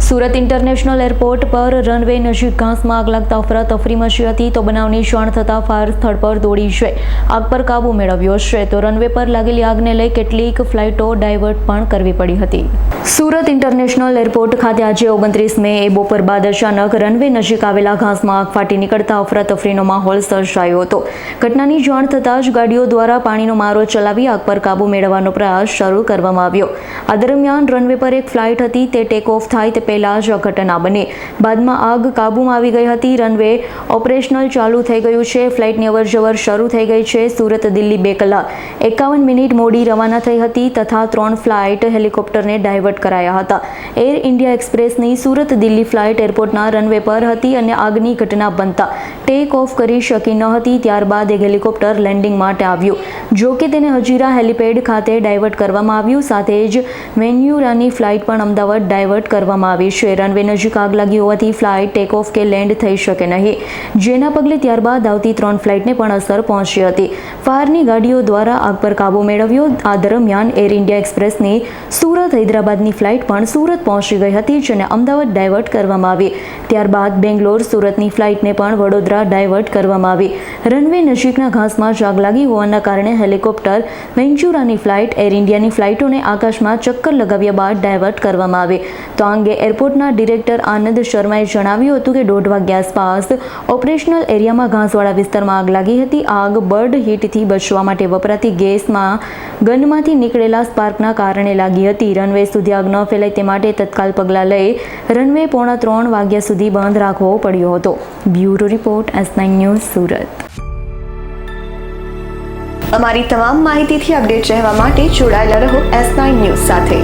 Surat international airport પર runway નજીક ઘાસમાં આગ લાગતા અફરાતફરી મચી હતી તો બનાવની જાણ થતાં ફાયર સ્થળ પર દોડી જઈ આગ પર કાબુ મેળવ્યો છે તો રનવે પર લાગેલી આગને લઈ કેટલીક ફ્લાઇટો ડાયવર્ટ પણ કરવી પડી હતી। સુરત ઇન્ટરનેશનલ એરપોર્ટ ખાતે આજે 29 મે બપોર બાદ અચાનક રનવે નજીક આવેલા ઘાસમાં આગ ફાટી નીકળતા અફરાતફરીનો માહોલ સર્જાયો હતો। ઘટનાની જાણ થતાં જ ગાડીઓ દ્વારા પાણીનો મારો ચલાવી આગ પર કાબુ મેળવવાનો પ્રયાસ શરૂ કરવામાં આવ્યો। આ દરમિયાન રનવે પર એક ફ્લાઇટ હતી તે ટેક ઓફ થાય તે પહેલા જ ઘટના બની। બાદમાં આગ કાબૂમાં આવી ગઈ હતી। રનવે ઓપરેશનલ ચાલુ થઈ ગયું છે। ફ્લાઇટની અવરજવર શરૂ થઈ ગઈ છે। સુરત દિલ્હી 2 કલાક 51 મિનિટ મોડી રવાના થઈ હતી તથા 3 ફ્લાઇટ હેલિકોપ્ટરને ડાયવર્ટ કરાયા હતા। એર ઇન્ડિયા એક્સપ્રેસની સુરત દિલ્હી ફ્લાઇટ એરપોર્ટના રનવે પર હતી અને આગની ઘટના બનતા ટેક ઓફ કરી શકી ન હતી। ત્યારબાદ એક હેલિકોપ્ટર લેન્ડિંગ માટે આવ્યું, જો કે તેને હજીરા હેલિપેડ ખાતે ડાયવર્ટ કરવામાં આવ્યું। સાથે જ વેન્યુરાની ફ્લાઇટ પણ અમદાવાદ ડાયવર્ટ કરવામાં આવી છે। રનવે નજીક આગ લાગી હોવાથી ફ્લાઇટ ટેક ઓફ કે લેન્ડ થઈ શકે નહીં, જેના પગલે ત્યારબાદ આવતી 3 ફ્લાઇટને પણ અસર પહોંચી હતી। ફાયરની ગાડીઓ દ્વારા આગ પર કાબુ મેળવ્યો। આ દરમિયાન એર ઇન્ડિયા એક્સપ્રેસની સુરત હૈદરાબાદની ફ્લાઇટ પણ સુરત પહોંચી ગઈ હતી, જેને અમદાવાદ ડાયવર્ટ કરવામાં આવી। ત્યારબાદ બેંગ્લોર સુરતની ફ્લાઇટને પણ વડોદરા ડાયવર્ટ કરવામાં આવી। રનવે નજીકના ઘાસમાં જ આગ લાગી હોવાના કારણે હેલિકોપ્ટર, વેન્ચુરાની ફ્લાઇટ, એર ઇન્ડિયાની ફ્લાઇટોને આકાશમાં ચક્કર લગાવ્યા બાદ ડાયવર્ટ કરવામાં આવી। તો આ અંગે એરપોર્ટના ડિરેક્ટર આનંદ શર્માએ જણાવ્યું હતું કે 1:30 વાગ્યા આસપાસ ઓપરેશનલ એરિયામાં ઘાસવાળા વિસ્તારમાં આગ લાગી હતી। આગ બર્ડ હીટથી બચવા માટે વપરાતી ગેસમાં ગનમાંથી નીકળેલા સ્પાર્કના કારણે લાગી હતી। રનવે સુધી આગ ન ફેલાય તે માટે તત્કાલ પગલાં લઈ રનવે 2:45 વાગ્યા સુધી બંધ રાખવો પડ્યો હતો। Bureau report, S9 news, Surat. અમારી તમામ માહિતીથી અપડેટ રહેવા માટે જોડાયેલા રહો S9 ન્યૂઝ સાથે।